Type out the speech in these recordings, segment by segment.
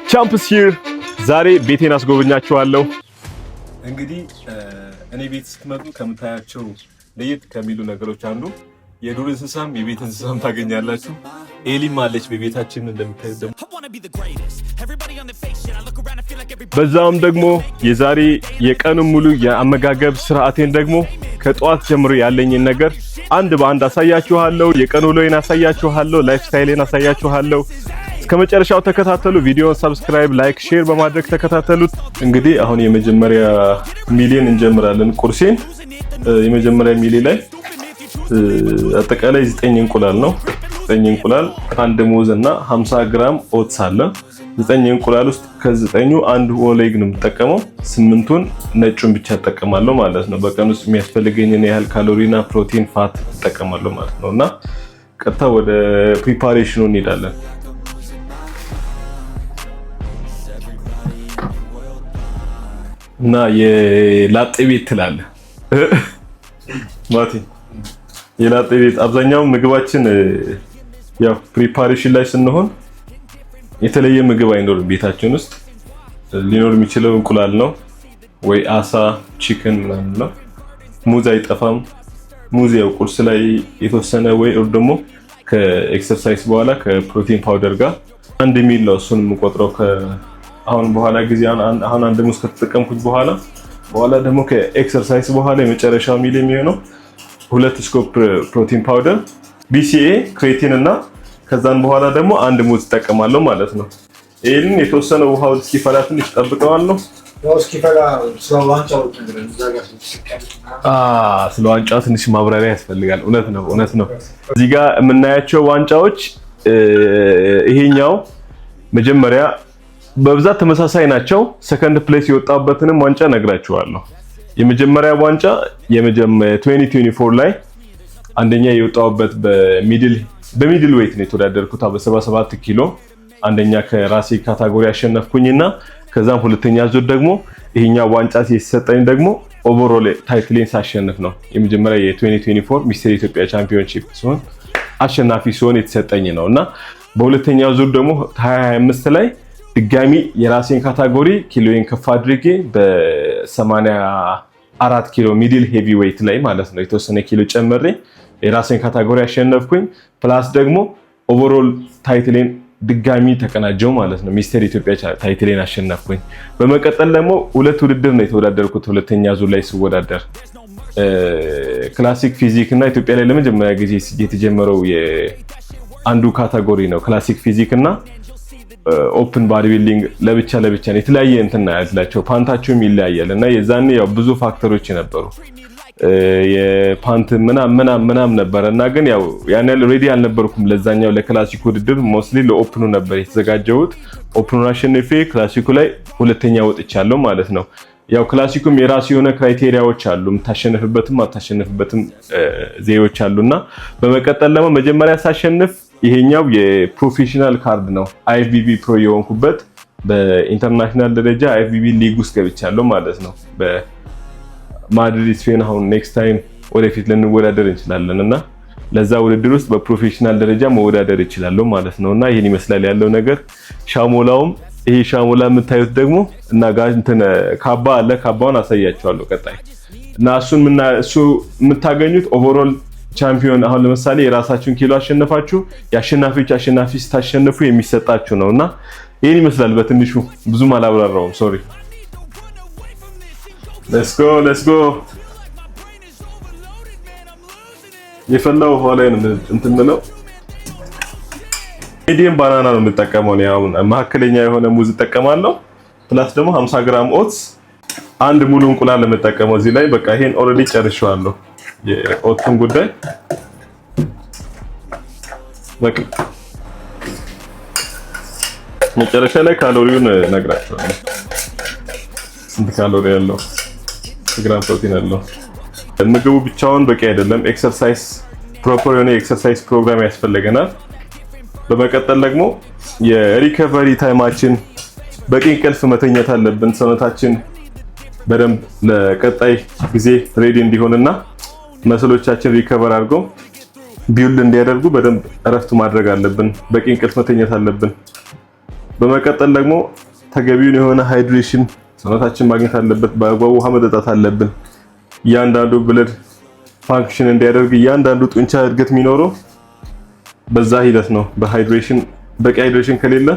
ቻምፕስ ሂር ዛሬ ቤቴን አስጎበኛችኋለሁ። እንግዲህ እኔ ቤት ስትመጡ ከምታያቸው ለየት ከሚሉ ነገሮች አንዱ የዱር እንስሳም የቤት እንስሳም ታገኛላችሁ። ኤሊም አለች በቤታችን እንደምታዩት። በዛውም ደግሞ የዛሬ የቀኑን ሙሉ የአመጋገብ ስርዓቴን ደግሞ ከጧት ጀምሮ ያለኝን ነገር አንድ በአንድ አሳያችኋለሁ። የቀኑ ውሎዬን አሳያችኋለሁ። ላይፍ ስታይሌን አሳያችኋለሁ። ከመጨረሻው ተከታተሉ። ቪዲዮውን ሰብስክራይብ፣ ላይክ፣ ሼር በማድረግ ተከታተሉት። እንግዲህ አሁን የመጀመሪያ ሚሊዮን እንጀምራለን። ቁርሴን የመጀመሪያ ሚሊ ላይ አጠቃላይ 9 እንቁላል ነው። 9 እንቁላል፣ አንድ ሙዝ እና 50 ግራም ኦትስ አለ። 9 እንቁላል ውስጥ ከ9ኙ አንድ ሆል ኤግ ነው የምጠቀመው። 8ቱን ነጩን ብቻ እጠቀማለሁ ማለት ነው። በቀን ውስጥ የሚያስፈልገኝን ያህል ካሎሪና ፕሮቲን ፋት እጠቀማለሁ ማለት ነውና ቀጥታ ወደ ፕሪፓሬሽኑ እንሄዳለን። እና የላጤ ቤት ትላለህ ማቲ። የላጤ ቤት አብዛኛው ምግባችን ያው ፕሪፓሬሽን ላይ ስንሆን የተለየ ምግብ አይኖርም። ቤታችን ውስጥ ሊኖር የሚችለው እንቁላል ነው ወይ አሳ፣ ቺክን ምናምን ነው። ሙዝ አይጠፋም። ሙዝ ያው ቁርስ ላይ የተወሰነ ወይ ደግሞ ከኤክሰርሳይዝ በኋላ ከፕሮቲን ፓውደር ጋር አንድ ሚል ነው እሱን የምቆጥረው። አሁን በኋላ ጊዜ አሁን አንድ ሙዝ ከተጠቀምኩት በኋላ ደግሞ ከኤክሰርሳይዝ በኋላ የመጨረሻው ሚል የሚሆነው 2 ስኮፕ ፕሮቲን ፓውደር፣ BCA፣ ክሬቲን እና ከዛን በኋላ ደግሞ አንድ ሙዝ ተጠቀማለሁ ማለት ነው። ይሄን የተወሰነ ውሃው እስኪፈላ ትንሽ ጠብቀዋለሁ። ስለ ዋንጫው ትንሽ ማብራሪያ ያስፈልጋል። እውነት ነው። እዚህ ጋር የምናያቸው ዋንጫዎች ይሄኛው መጀመሪያ በብዛት ተመሳሳይ ናቸው። ሰከንድ ፕሌስ የወጣበትንም ዋንጫ ነግራችኋለሁ። የመጀመሪያ ዋንጫ 2024 ላይ አንደኛ የወጣውበት በሚድል ዌይት ነው የተወዳደርኩት። በ77 ኪሎ አንደኛ ከራሴ ካታጎሪ አሸነፍኩኝና ከዛም ሁለተኛ ዙር ደግሞ ይሄኛው ዋንጫ ሲሰጠኝ ደግሞ ኦቨርኦል ታይትሌን ሳሸንፍ ነው። የመጀመሪያ የ2024 ሚስተር ኢትዮጵያ ቻምፒዮንሺፕ ሲሆን አሸናፊ ሲሆን የተሰጠኝ ነውና በሁለተኛው ዙር ደግሞ 2025 ላይ ድጋሚ የራሴን ካታጎሪ ኪሎዬን ከፍ አድርጌ በ84 ኪሎ ሚድል ሄቪ ዌይት ላይ ማለት ነው የተወሰነ ኪሎ ጨምሬ የራሴን ካታጎሪ አሸነፍኩኝ። ፕላስ ደግሞ ኦቨርኦል ታይትሌን ድጋሚ ተቀናጀው ማለት ነው። ሚስተር ኢትዮጵያ ታይትሌን አሸነፍኩኝ። በመቀጠል ደግሞ ሁለት ውድድር ነው የተወዳደርኩት። ሁለተኛ ዙር ላይ ስወዳደር ክላሲክ ፊዚክ እና ኢትዮጵያ ላይ ለመጀመሪያ ጊዜ የተጀመረው የአንዱ ካታጎሪ ነው ክላሲክ ፊዚክ እና ኦፕን ባዲ ቢልዲንግ ለብቻ ነው የተለያየ እንትና ያላቸው ፓንታቸውም ይለያያል እና የዛኔ ያው ብዙ ፋክተሮች ነበሩ። የፓንት ምናም ነበርና ግን ያው ያን ያህል ሬዲ አልነበርኩም ለዛኛው ለክላሲክ ውድድር። ሞስሊ ለኦፕኑ ነበር የተዘጋጀሁት። ኦፕኑን አሸንፌ ክላሲኩ ላይ ሁለተኛ ወጥቻለሁ ማለት ነው። ያው ክላሲኩም የራሱ የሆነ ክራይቴሪያዎች አሉ፣ የምታሸንፍበትም አታሸንፍበትም ዘዴዎች አሉና በመቀጠል ደግሞ መጀመሪያ ሳሸንፍ ይሄኛው የፕሮፌሽናል ካርድ ነው። IFBB ፕሮ የሆንኩበት በኢንተርናሽናል ደረጃ IFBB ሊግ ውስጥ ገብቻለሁ ማለት ነው። በማድሪድ ስፔን አሁን ኔክስት ታይም ወደፊት ልንወዳደር እንችላለን እና ለዛ ውድድር ውስጥ በፕሮፌሽናል ደረጃ መወዳደር ይችላል ማለት ነውና ይሄን ይመስላል ያለው ነገር። ሻሞላውም ይሄ ሻሞላ የምታዩት ደግሞ እና ጋር እንትን ካባ አለ። ካባውን አሳያችኋለሁ ቀጣይ እና እሱ የምታገኙት ኦቨርኦል ቻምፒዮን። አሁን ለምሳሌ የራሳችሁን ኪሎ አሸነፋችሁ የአሸናፊዎች አሸናፊ ስታሸንፉ የሚሰጣችሁ ነውና ይሄን ይመስላል በትንሹ። ብዙም አላብራራውም ሶሪ። ሌትስ ጎ የፈላው ውሃ ላይ ነው እንትን ነው። ሚዲየም ባናና ነው የምጠቀመው ነው። ያው መካከለኛ የሆነ ሙዝ እጠቀማለሁ። ፕላስ ደግሞ 50 ግራም ኦትስ፣ አንድ ሙሉ እንቁላል ለመጠቀመው እዚህ ላይ በቃ ይሄን ኦልሬዲ ጨርሻለሁ። የኦትስን ጉዳይ በቃ መጨረሻ ላይ ካሎሪውን ነግራችኋለሁ። ስንት ካሎሪ ያለው ግራም ፕሮቲን አለው። ምግቡ ብቻውን በቂ አይደለም። ኤክሰርሳይዝ ፕሮፐር የሆነ ኤክሰርሳይዝ ፕሮግራም ያስፈልገናል። በመቀጠል ደግሞ የሪከቨሪ ታይማችን በቂ እንቅልፍ መተኛት አለብን። ሰውነታችን በደንብ ለቀጣይ ጊዜ ሬዲ እንዲሆንና መስሎቻችን ሪከቨር አድርገው ቢውልድ እንዲያደርጉ በደንብ እረፍት ማድረግ አለብን። በቂ እንቅልፍ መተኛት አለብን። በመቀጠል ደግሞ ተገቢውን የሆነ ሃይድሬሽን ሰውነታችን ማግኘት አለበት። በአግባቡ ውሃ መጠጣት አለብን። እያንዳንዱ ብለድ ፋንክሽን እንዲያደርግ እያንዳንዱ ጡንቻ እድገት የሚኖረው በዛ ሂደት ነው። በሃይድሬሽን በቂ ሃይድሬሽን ከሌለ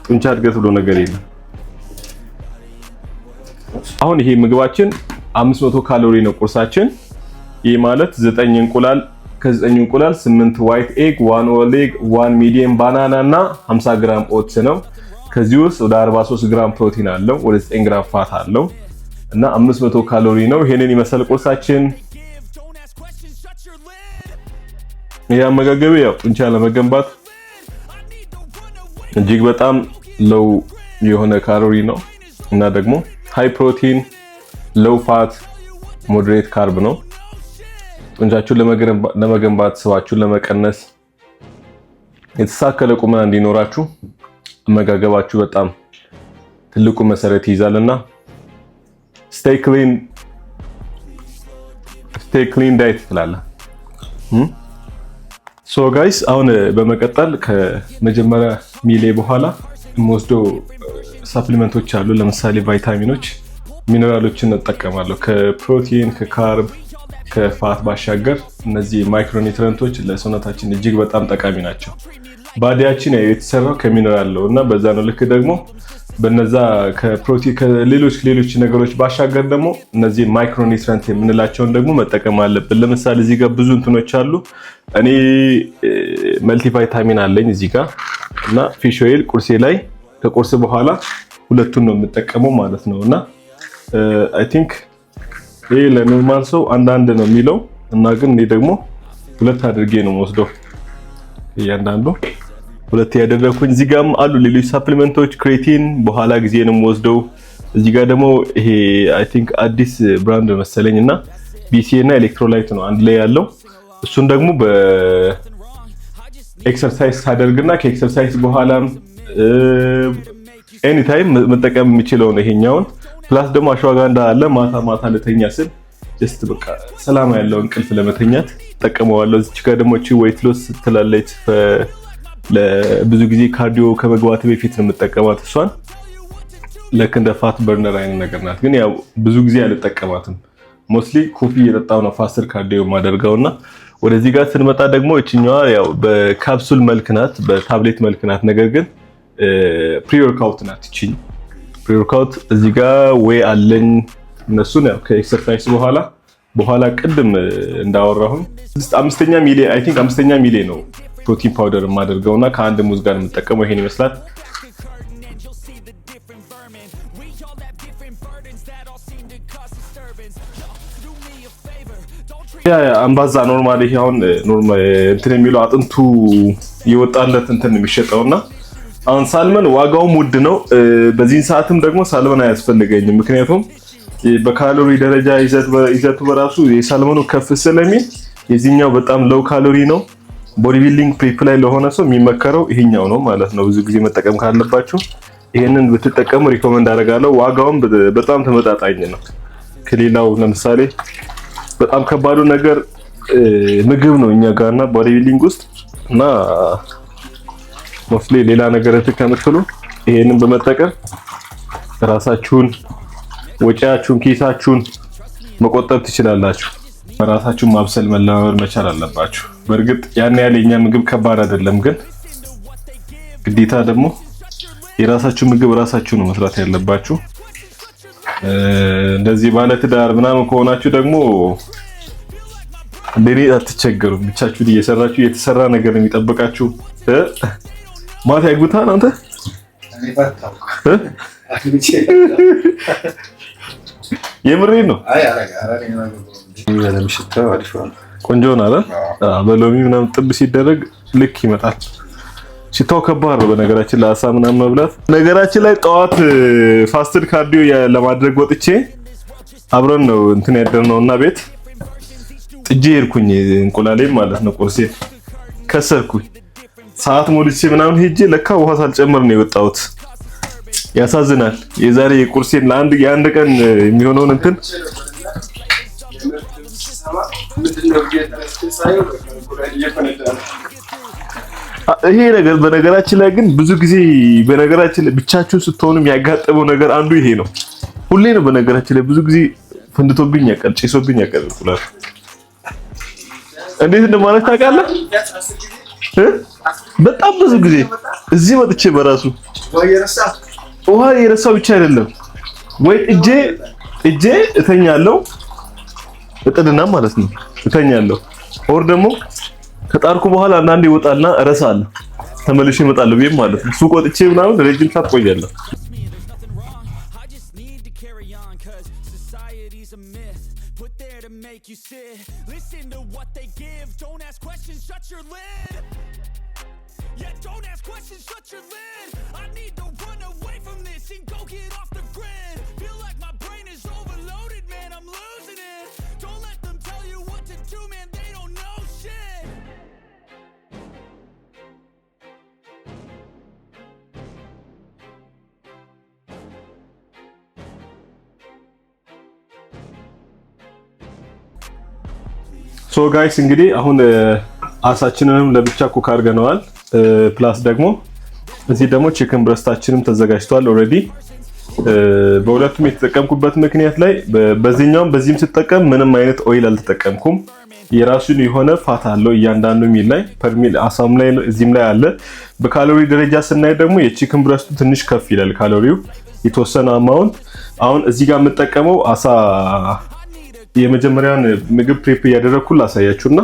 ጡንቻ እድገት ብሎ ነገር የለም። አሁን ይሄ ምግባችን 500 ካሎሪ ነው ቁርሳችን። ይህ ማለት 9 እንቁላል፣ ከ9 እንቁላል 8 ዋይት ኤግ፣ 1 ኦል ኤግ፣ 1 ሚዲየም ባናና እና 50 ግራም ኦትስ ነው። ከዚህ ውስጥ ወደ 43 ግራም ፕሮቲን አለው፣ ወደ 9 ግራም ፋት አለው እና 500 ካሎሪ ነው። ይሄንን ይመስል ቁርሳችን። ይሄ አመጋገብ ያው ጡንቻ ለመገንባት እጅግ በጣም ሎው የሆነ ካሎሪ ነው እና ደግሞ ሃይ ፕሮቲን ሎው ፋት ሞዴሬት ካርብ ነው። ጡንቻችሁን ለመገንባት ስባችሁን ለመቀነስ የተሳከለ ቁመና እንዲኖራችሁ አመጋገባችሁ በጣም ትልቁ መሰረት ይይዛልና ስቴይ ክሊን ዳይት ትላለ። ሶ ጋይስ አሁን በመቀጠል ከመጀመሪያ ሚሌ በኋላ የምወስደው ሰፕሊመንቶች አሉ። ለምሳሌ ቫይታሚኖች፣ ሚነራሎችን እጠቀማለሁ። ከፕሮቲን ከካርብ ከፋት ባሻገር እነዚህ ማይክሮኒውትሪየንቶች ለሰውነታችን እጅግ በጣም ጠቃሚ ናቸው። ባዲያችን የተሰራው ከሚነራል ነው እና በዛ ነው ልክ ደግሞ በነዛ ከፕሮቲን ከሌሎች ነገሮች ባሻገር ደግሞ እነዚህ ማይክሮኒውትሪየንት የምንላቸውን ደግሞ መጠቀም አለብን። ለምሳሌ እዚህ ጋር ብዙ እንትኖች አሉ። እኔ መልቲ ቫይታሚን አለኝ እዚህ ጋር እና ፊሽ ኦይል ቁርሴ ላይ ከቁርስ በኋላ ሁለቱን ነው የምጠቀመው ማለት ነው እና አይ ቲንክ ይሄ ለኖርማል ሰው አንዳንድ ነው የሚለው እና ግን እኔ ደግሞ ሁለት አድርጌ ነው የምወስደው። እያንዳንዱ ሁለት ያደረኩኝ። እዚህ ጋርም አሉ ሌሎች ሰፕሊመንቶች ክሬቲን በኋላ ጊዜ ነው የምወስደው። እዚህ ጋር ደግሞ ይሄ አይ ቲንክ አዲስ ብራንድ መሰለኝና BCA እና ኤሌክትሮላይት ነው አንድ ላይ ያለው። እሱን ደግሞ በኤክሰርሳይዝ ታደርግና ከኤክሰርሳይዝ በኋላም ኤኒ ታይም መጠቀም የሚችለው ነው ይሄኛውን። ፕላስ ደግሞ አሽዋጋንዳ አለ። ማታ ልተኛ ስል ጀስት በቃ ሰላም ያለው እንቅልፍ ለመተኛት ተጠቀመዋለሁ። እዚች ጋር ደግሞ እቺ ዌይት ሎስ ትላለች። ለብዙ ጊዜ ካርዲዮ ከመግባት በፊት ነው የምጠቀማት። እሷን ለክ እንደ ፋት በርነር አይነት ነገር ናት፣ ግን ያው ብዙ ጊዜ አልጠቀማትም። ሞስትሊ ኮፊ እየጠጣሁ ነው ፋስተር ካርዲዮ ማደርገውና ወደዚህ ጋር ስንመጣ ደግሞ እቺኛዋ ያው በካፕሱል መልክ ናት፣ በታብሌት መልክ ናት። ነገር ግን ፕሪ-ወርክአውት ናት። እቺ ፕሪ-ወርክአውት እዚህ ጋር ወይ አለኝ። እነሱን ያው ከኤክሰርሳይዝ በኋላ ቅድም እንዳወራሁኝ አምስተኛ ሚሌ ነው ፕሮቲን ፓውደር የማደርገውና ከአንድ ሙዝ ጋር የምጠቀመው ይሄን ይመስላል። አምባዛ ኖርማሊ አሁን ኖርማል እንትን የሚለው አጥንቱ ይወጣለት እንትን የሚሸጠውና አሁን ሳልመን ዋጋውም ውድ ነው። በዚህን ሰዓትም ደግሞ ሳልመን አያስፈልገኝም፣ ምክንያቱም በካሎሪ ደረጃ ይዘቱ በራሱ የሳልመኑ ከፍ ስለሚል የዚህኛው በጣም ሎው ካሎሪ ነው። ቦዲ ቢልዲንግ ፕሪፕ ላይ ለሆነ ሰው የሚመከረው ይሄኛው ነው ማለት ነው። ብዙ ጊዜ መጠቀም ካለባችሁ ይሄንን ብትጠቀሙ ሪኮመንድ አደርጋለሁ። ዋጋውም በጣም ተመጣጣኝ ነው ከሌላው። ለምሳሌ በጣም ከባዱ ነገር ምግብ ነው እኛ ጋርና ቦዲ ቢልዲንግ ውስጥ እና ሞስሊ ሌላ ነገር ከምትሉ ይሄንን በመጠቀም ራሳችሁን ወጪያችሁን ኪሳችሁን መቆጠብ ትችላላችሁ። ራሳችሁን ማብሰል መለማመድ መቻል አለባችሁ። በእርግጥ ያን ያህል የኛ ምግብ ከባድ አይደለም፣ ግን ግዴታ ደግሞ የራሳችሁ ምግብ ራሳችሁ ነው መስራት ያለባችሁ። እንደዚህ ባለ ትዳር ምናምን ከሆናችሁ ደግሞ እንደኔ አትቸገሩም። ብቻችሁን እየሰራችሁ የተሰራ ነገር የሚጠብቃችሁ ማታ ያጉታን አንተ የምሬን ነው። ቆንጆ ነው አይደል? በሎሚ ምናምን ጥብ ሲደረግ ልክ ይመጣል። ሽታው ከባድ ነው በነገራችን ለአሳ ምናምን መብላት። ነገራችን ላይ ጠዋት ፋስትድ ካርዲዮ ለማድረግ ወጥቼ አብረን ነው እንትን ያደርነውና ቤት ጥጄ ሄድኩኝ። እንቁላሌም ማለት ነው ቁርሴ ከሰርኩኝ። ሰዓት ሞልቼ ምናምን ሄጄ ለካ ውሃ ሳልጨምር ነው የወጣሁት። ያሳዝናል። የዛሬ ቁርሴን የአንድ ቀን የሚሆነውን እንትን ይሄ ነገር በነገራችን ላይ ግን ብዙ ጊዜ በነገራችን ላይ ብቻችሁን ስትሆኑ የሚያጋጥመው ነገር አንዱ ይሄ ነው። ሁሌ ነው በነገራችን ላይ ብዙ ጊዜ ፈንድቶብኝ ያቀል ጭሶብኝ ያቀል ኩላሽ እንዴት እንደማለት ታውቃለህ? በጣም ብዙ ጊዜ እዚህ መጥቼ በራሱ ውሃ የረሳው ብቻ አይደለም ወይ እጄ እተኛለሁ እጥድና ማለት ነው እተኛለሁ ኦር ደግሞ ከጣርኩ በኋላ አንዳንዴ ይወጣልና እረሳለሁ ተመልሼ እመጣለሁ ብዬ ማለት ነው። ሱቅ ወጥቼ ምናምን ረጅም ሰዓት ቆያለሁ። ሶ ጋይስ እንግዲህ አሁን አሳችንንም ለብቻ ኩክ አድርገነዋል። ፕላስ ደግሞ እዚህ ደግሞ ቺክን ብረስታችንም ተዘጋጅቷል ኦሬዲ። በሁለቱም የተጠቀምኩበት ምክንያት ላይ በዚህኛውም በዚህም ስጠቀም ምንም አይነት ኦይል አልተጠቀምኩም። የራሱን የሆነ ፋት አለው እያንዳንዱ ሚል ላይ ፐርሚል አሳም ላይ እዚህም ላይ አለ። በካሎሪ ደረጃ ስናይ ደግሞ የቺክን ብረስቱ ትንሽ ከፍ ይላል ካሎሪው የተወሰነ አማውንት። አሁን እዚህ ጋር የምጠቀመው አሳ የመጀመሪያውን ምግብ ፕሬፕ ያደረኩ ላሳያችሁና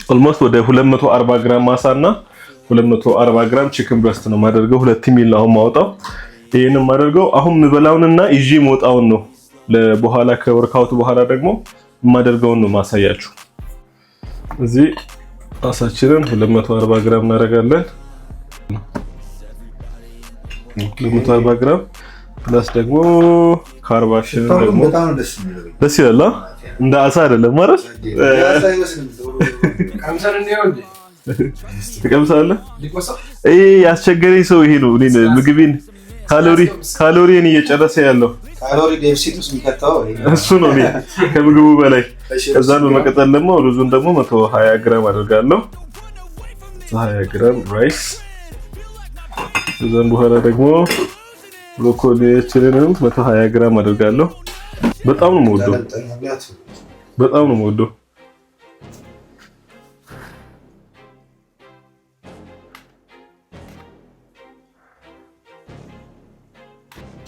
ኦልሞስት ወደ 240 ግራም ማሳና 240 ግራም ቺክን ብረስት ነው ማደርገው። 2 ሚል ነው ማውጣው። ይሄንን ማደርገው አሁን ምበላውንና ይዤ ሞጣውን ነው ለበኋላ ከወርካውት በኋላ ደግሞ ማደርገውን ነው ማሳያችሁ። እዚህ አሳችንን 240 ግራም እናደርጋለን። 240 ግራም ፕላስ ደግሞ ካርባሽን ደግሞ ደስ ይላል። እንደ አሳ አይደለም ማለት ትቀምሳለህ። ይሄ ያስቸገረኝ ሰው ይሄ ነው። እኔ ምግቤን ካሎሪን እየጨረሰ ያለው ካሎሪ ዴፊሲት የሚከታው እሱ ነው እኔ ከምግቡ በላይ። ከዛን በመቀጠል ደግሞ ሩዙን ደግሞ 120 ግራም አደርጋለሁ። 120 ግራም ራይስ። ከዛን በኋላ ደግሞ ብሮኮሊያችንንም 120 ግራም አደርጋለሁ። በጣም ነው የምወደው።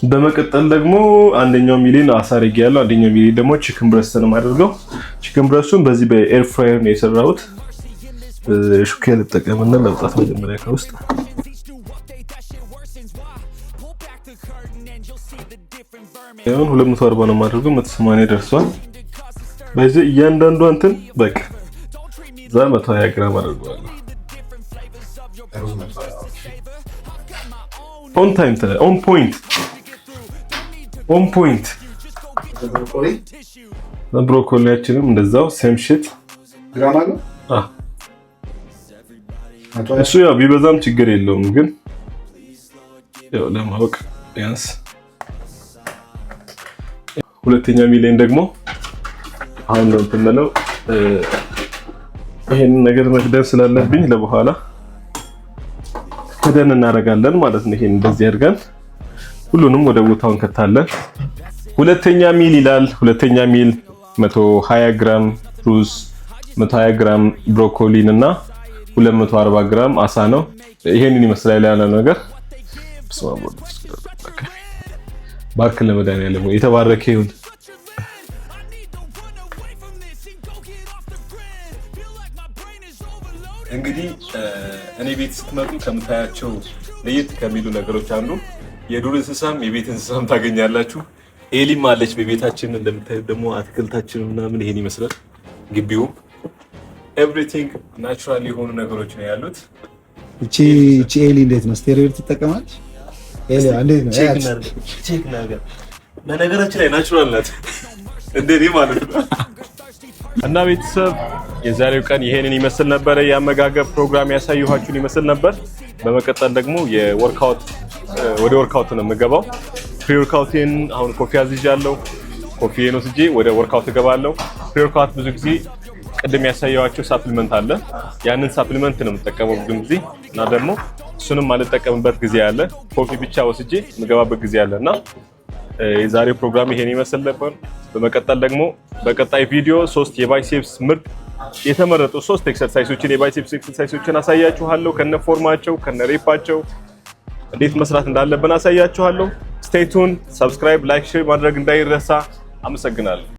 በመቀጠል ደግሞ አንደኛው ሚሊን አሳ አድርጌያለሁ። አንደኛው ሚሊን ደግሞ ቺክን ብረስት ነው የማደርገው። ቺክን ብረስቱን በዚህ በኤር ፍራየር ነው የሰራሁት። ሹካ ልጠቀምና ለውጣት መጀመሪያ ከውስጥ ያው 240 ነው የማደርገው። 180 ደርሷል። በዚህ እያንዳንዱ እንትን በቃ እዛ 120 ግራም አደርገዋለሁ። ኦን ፖይንት ብሮኮሊያችንም እንደዛው ሴም ሺት ግራም አለ። እሱ ያው ቢበዛም ችግር የለውም፣ ግን ያው ለማወቅ ቢያንስ ሁለተኛ ሚሊዮን ደግሞ አሁን ነው እንትነለው ይሄን ነገር መክደን ስላለብኝ ለበኋላ ከደን እናደርጋለን ማለት ነው። ይሄን እንደዚህ አድርገን ሁሉንም ወደ ቦታው እንከታለን። ሁለተኛ ሚል ይላል። ሁለተኛ ሚል 120 ግራም ሩዝ፣ 120 ግራም ብሮኮሊን እና 240 ግራም አሳ ነው። ይሄንን ይመስላል ያለ ነገር። ባርክ ለመድኃኒዓለም የተባረከ ይሁን። እንግዲህ እኔ ቤት ስትመጡ ከምታያቸው ለየት ከሚሉ ነገሮች አንዱ የዱር እንስሳም የቤት እንስሳም ታገኛላችሁ። ኤሊም አለች በቤታችን። እንደምታዩት ደግሞ አትክልታችን ምናምን ይሄን ይመስላል። ግቢው ኤቭሪቲንግ ናቹራል የሆኑ ነገሮች ነው ያሉት። እቺ ኤሊ እንዴት ነው ስቴሮይድ ትጠቀማለች? ኤሊ እንዴት ነው ቼክ ነገር በነገራችን ላይ ናቹራል ናት እንደኔ ማለት ነው። እና ቤተሰብ የዛሬው ቀን ይሄንን ይመስል ነበር። የአመጋገብ ፕሮግራም ያሳየኋችሁን ይመስል ነበር። በመቀጠል ደግሞ ወደ ወርካውት ነው የምገባው። ፕሪ ወርካውቴን አሁን ኮፊ አዝዣለሁ። ኮፊዬን ወስጄ ወደ ወርካውት እገባለሁ። ፕሪ ወርካውት ብዙ ጊዜ ቅድም ያሳየዋችሁ ሳፕሊመንት አለ። ያንን ሳፕሊመንት ነው የምጠቀመው ብዙ ጊዜ እና ደግሞ እሱንም ማልጠቀምበት ጊዜ አለ። ኮፊ ብቻ ወስጄ የምገባበት ጊዜ አለና የዛሬው ፕሮግራም ይሄን ይመስል ነበር። በመቀጠል ደግሞ በቀጣይ ቪዲዮ 3 የባይሴፕስ ምርጥ የተመረጡ 3 ኤክሰርሳይሶችን የባይሴፕስ ኤክሰርሳይሶችን አሳያችኋለሁ። ከነ ፎርማቸው ከነ ሬፓቸው እንዴት መስራት እንዳለብን አሳያችኋለሁ። ስቴይ ቱን። ሰብስክራይብ፣ ላይክ፣ ሼር ማድረግ እንዳይረሳ። አመሰግናለሁ።